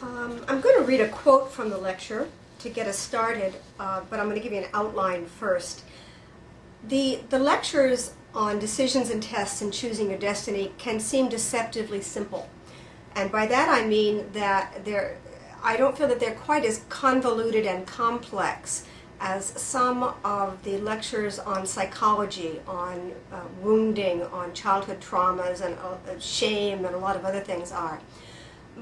I'm going to read a quote from the lecture to get us started, but I'm going to give you an outline first. The lectures on decisions and tests and choosing your destiny can seem deceptively simple. And by that I mean that I don't feel that they're quite as convoluted and complex as some of the lectures on psychology, on wounding, on childhood traumas, and shame, and a lot of other things are.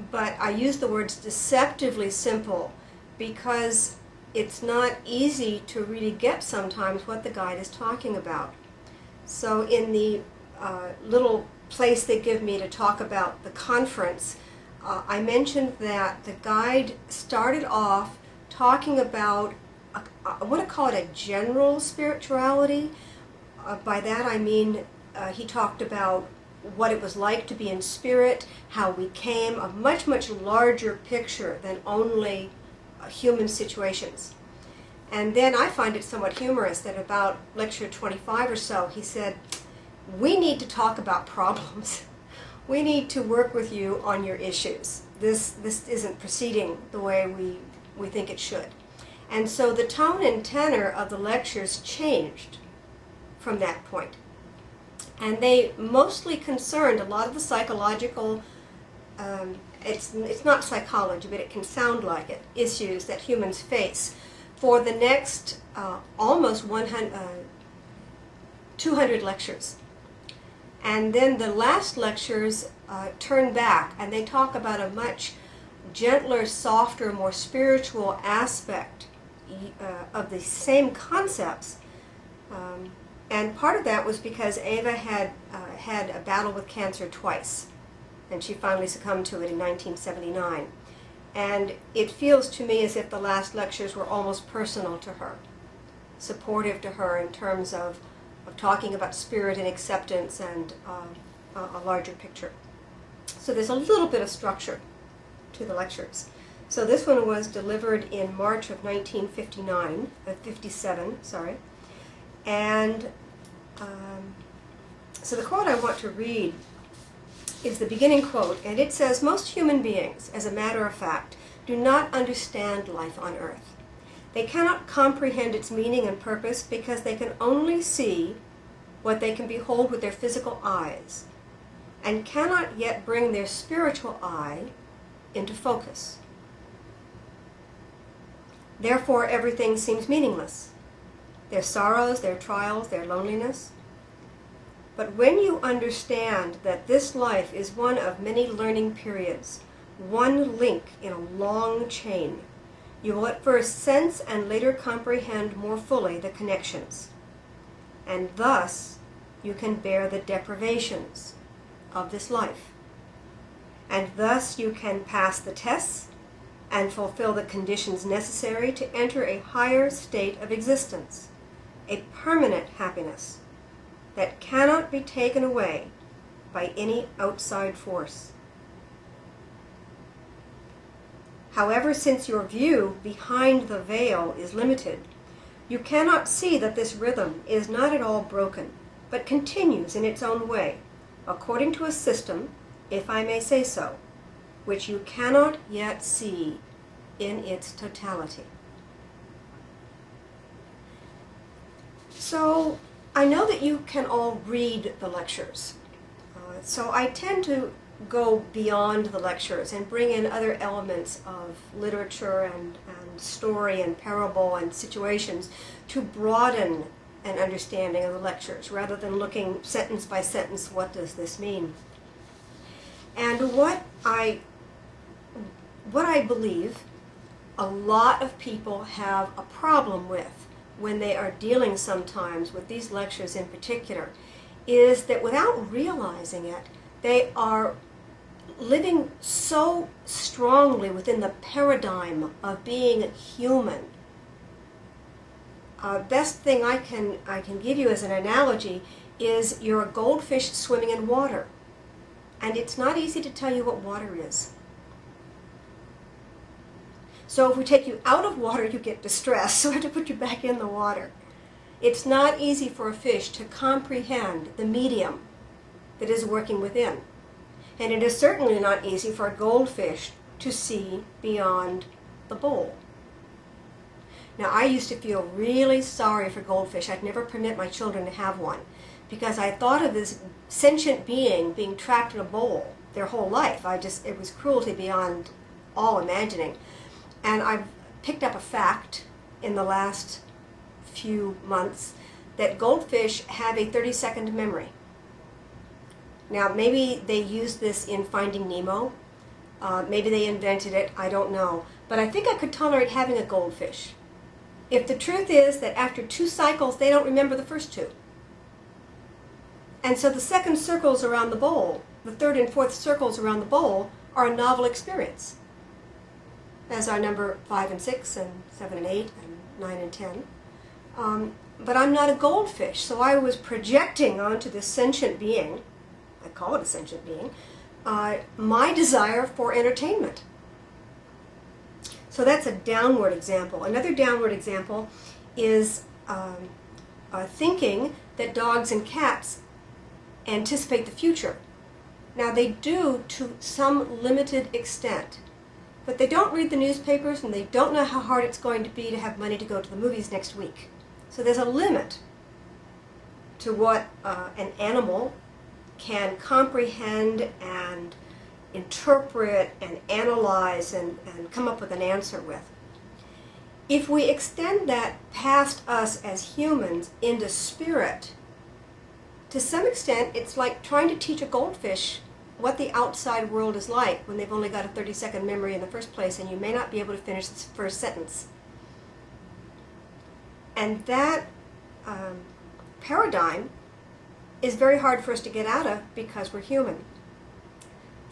But I use the words deceptively simple because it's not easy to really get sometimes what the guide is talking about. So in the little place they give me to talk about the conference, I mentioned that the guide started off talking about, I want to call it a general spirituality. By that I mean he talked about what it was like to be in spirit, how we came, a much, much larger picture than only human situations. And then I find it somewhat humorous that about lecture 25 or so, he said, we need to talk about problems. We need to work with you on your issues. This isn't proceeding the way we think it should. And so the tone and tenor of the lectures changed from that point. And they mostly concerned a lot of the psychological, it's not psychology, but it can sound like it, issues that humans face for the next almost 200 lectures. And then the last lectures turn back, and they talk about a much gentler, softer, more spiritual aspect of the same concepts. And part of that was because Ava had had a battle with cancer twice, and she finally succumbed to it in 1979. And it feels to me as if the last lectures were almost personal to her, supportive to her in terms of talking about spirit and acceptance and a larger picture. So there's a little bit of structure to the lectures. So this one was delivered in March of 57, sorry. And so the quote I want to read is the beginning quote, and it says, "Most human beings, as a matter of fact, do not understand life on earth. They cannot comprehend its meaning and purpose because they can only see what they can behold with their physical eyes, and cannot yet bring their spiritual eye into focus. Therefore, everything seems meaningless. Their sorrows, their trials, their loneliness. But when you understand that this life is one of many learning periods, one link in a long chain, you will at first sense and later comprehend more fully the connections. And thus you can bear the deprivations of this life. And thus you can pass the tests and fulfill the conditions necessary to enter a higher state of existence, a permanent happiness that cannot be taken away by any outside force. However, since your view behind the veil is limited, you cannot see that this rhythm is not at all broken, but continues in its own way, according to a system, if I may say so, which you cannot yet see in its totality." So I know that you can all read the lectures. So I tend to go beyond the lectures and bring in other elements of literature and story and parable and situations to broaden an understanding of the lectures rather than looking sentence by sentence, what does this mean? And what I believe a lot of people have a problem with when they are dealing sometimes with these lectures in particular is that without realizing it, they are living so strongly within the paradigm of being human. Best thing I can give you as an analogy is you're a goldfish swimming in water, and it's not easy to tell you what water is. So if we take you out of water, you get distressed, so we have to put you back in the water. It's not easy for a fish to comprehend the medium that is working within. And it is certainly not easy for a goldfish to see beyond the bowl. Now, I used to feel really sorry for goldfish. I'd never permit my children to have one because I thought of this sentient being trapped in a bowl their whole life. It was cruelty beyond all imagining. And I've picked up a fact in the last few months that goldfish have a 30-second memory. Now, maybe they used this in Finding Nemo. Maybe they invented it. I don't know. But I think I could tolerate having a goldfish if the truth is that after 2 cycles, they don't remember the first 2. And so the second circles around the bowl, the third and fourth circles around the bowl, are a novel experience, as are number 5 and 6 and 7 and 8 and 9 and 10. But I'm not a goldfish, so I was projecting onto this sentient being, I call it a sentient being, my desire for entertainment. So that's a downward example. Another downward example is thinking that dogs and cats anticipate the future. Now, they do to some limited extent, but they don't read the newspapers and they don't know how hard it's going to be to have money to go to the movies next week. So there's a limit to what an animal can comprehend and interpret and analyze and come up with an answer with. If we extend that past us as humans into spirit, to some extent it's like trying to teach a goldfish what the outside world is like when they've only got a 30-second memory in the first place and you may not be able to finish the first sentence. And that paradigm is very hard for us to get out of because we're human.